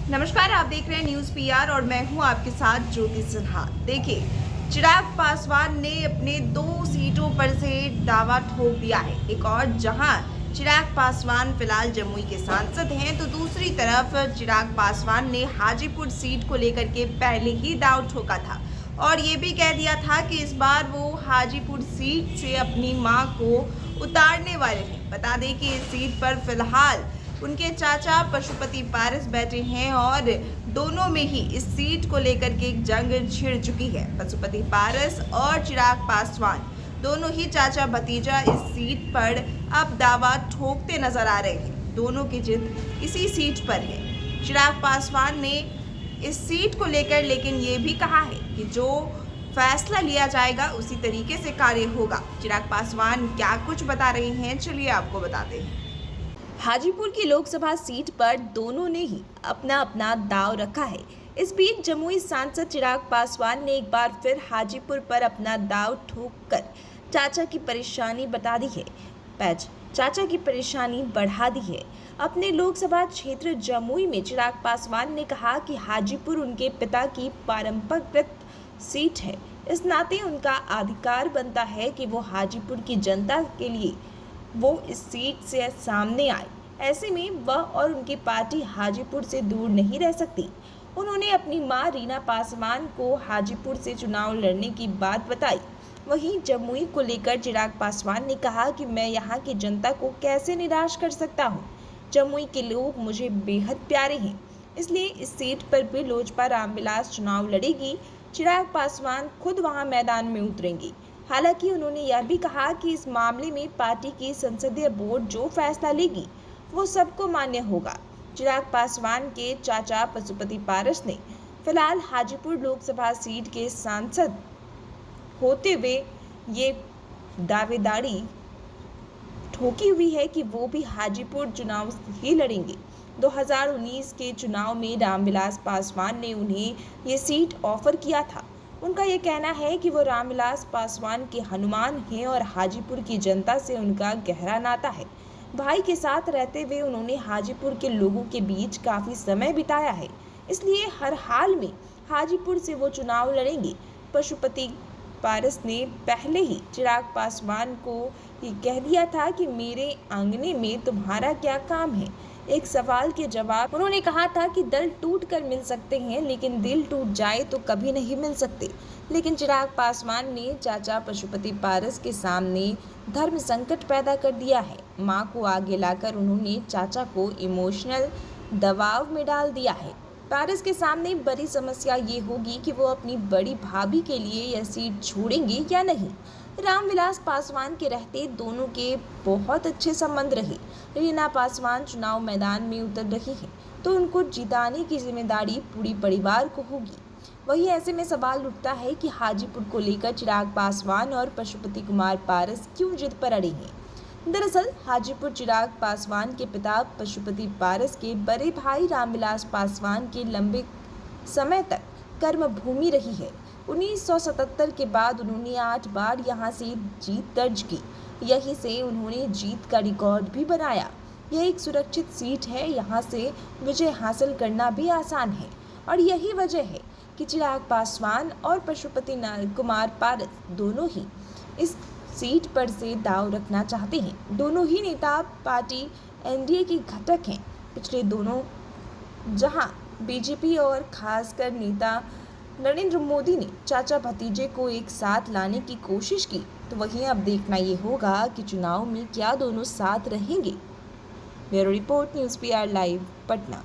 नमस्कार, आप देख रहे हैं न्यूज़ पीआर और मैं हूं आपके साथ ज्योति सिन्हा। देखिए, चिराग पासवान ने अपने 2 सीटों पर से दावा ठोक दिया है। एक और जहां चिराग पासवान फिलहाल जमुई के सांसद हैं, तो दूसरी तरफ चिराग पासवान ने हाजीपुर सीट को लेकर के पहले ही दाव ठोका था और ये भी कह दिया था कि इस बार वो हाजीपुर सीट से अपनी मां को उतारने वाले हैं। बता दें कि इस सीट पर फिलहाल उनके चाचा पशुपति पारस बैठे हैं और दोनों में ही इस सीट को लेकर के एक जंग छिड़ चुकी है। पशुपति पारस और चिराग पासवान दोनों ही चाचा भतीजा इस सीट पर अब दावा ठोकते नजर आ रहे हैं। दोनों की जिद इसी सीट पर है। चिराग पासवान ने इस सीट को लेकर लेकिन ये भी कहा है कि जो फैसला लिया जाएगा उसी तरीके से कार्य होगा। चिराग पासवान क्या कुछ बता रहे हैं, चलिए आपको बताते हैं। हाजीपुर की लोकसभा सीट पर दोनों ने ही अपना अपना दांव रखा है। इस बीच जमुई सांसद चिराग पासवान ने एक बार फिर हाजीपुर पर अपना दांव ठोककर चाचा की परेशानी बता दी है। चाचा की परेशानी बढ़ा दी है। अपने लोकसभा क्षेत्र जमुई में चिराग पासवान ने कहा कि हाजीपुर उनके पिता की पारंपरिक सीट है। इस नाते उनका अधिकार बनता है कि वो हाजीपुर की जनता के लिए वो इस सीट से सामने आए। ऐसे में वह और उनकी पार्टी हाजीपुर से दूर नहीं रह सकती। उन्होंने अपनी मां रीना पासवान को हाजीपुर से चुनाव लड़ने की बात बताई। वहीं जमुई को लेकर चिराग पासवान ने कहा कि मैं यहां की जनता को कैसे निराश कर सकता हूं। जमुई के लोग मुझे बेहद प्यारे हैं, इसलिए इस सीट पर भी लोजपा रामविलास चुनाव लड़ेगी। चिराग पासवान खुद वहां मैदान में उतरेंगे। हालांकि उन्होंने यह भी कहा कि इस मामले में पार्टी की संसदीय बोर्ड जो फैसला लेगी वो सबको मान्य होगा। चिराग पासवान के चाचा पशुपति पारस ने फिलहाल हाजीपुर लोकसभा सीट के सांसद होते हुए ये दावेदारी ठोकी हुई है कि वो भी हाजीपुर चुनाव ही लड़ेंगे। 2019 के चुनाव में रामविलास पासवान ने उन्हें ये सीट ऑफर किया था। उनका ये कहना है कि वो रामविलास पासवान के हनुमान हैं और हाजीपुर की जनता से उनका गहरा नाता है। भाई के साथ रहते हुए उन्होंने हाजीपुर के लोगों के बीच काफ़ी समय बिताया है, इसलिए हर हाल में हाजीपुर से वो चुनाव लड़ेंगे। पशुपति पारस ने पहले ही चिराग पासवान को ये कह दिया था कि मेरे आंगने में तुम्हारा क्या काम है। एक सवाल के जवाब उन्होंने कहा था कि दल टूट कर मिल सकते हैं, लेकिन दिल टूट जाए तो कभी नहीं मिल सकते। लेकिन चिराग पासवान ने चाचा पशुपति पारस के सामने धर्म संकट पैदा कर दिया है। मां को आगे लाकर उन्होंने चाचा को इमोशनल दबाव में डाल दिया है। पारस के सामने बड़ी समस्या ये होगी कि वो अपनी बड़ी भाभी के लिए यह सीट छोड़ेंगे या नहीं। रामविलास पासवान के रहते दोनों के बहुत अच्छे संबंध रहे। रीना पासवान चुनाव मैदान में उतर रही है तो उनको जिताने की जिम्मेदारी पूरी परिवार को होगी। वहीं ऐसे में सवाल उठता है कि हाजीपुर को लेकर चिराग पासवान और पशुपति कुमार पारस क्यों जिद पर अड़े हैं। दरअसल हाजीपुर चिराग पासवान के पिता पशुपति पारस के बड़े भाई रामविलास पासवान के लंबे समय तक कर्म भूमि रही है। 1977 के बाद उन्होंने 8 बार यहां से जीत दर्ज की। यहीं से उन्होंने जीत का रिकॉर्ड भी बनाया। यह एक सुरक्षित सीट है, यहां से विजय हासिल करना भी आसान है और यही वजह है कि चिराग पासवान और पशुपति कुमार पारस दोनों ही इस सीट पर से दांव रखना चाहते हैं। दोनों ही नेता पार्टी एनडीए के घटक हैं। पिछले दोनों जहां बीजेपी और खासकर नेता नरेंद्र मोदी ने चाचा भतीजे को एक साथ लाने की कोशिश की, तो वहीं अब देखना ये होगा कि चुनाव में क्या दोनों साथ रहेंगे। Bureau report, news PR live, Patna.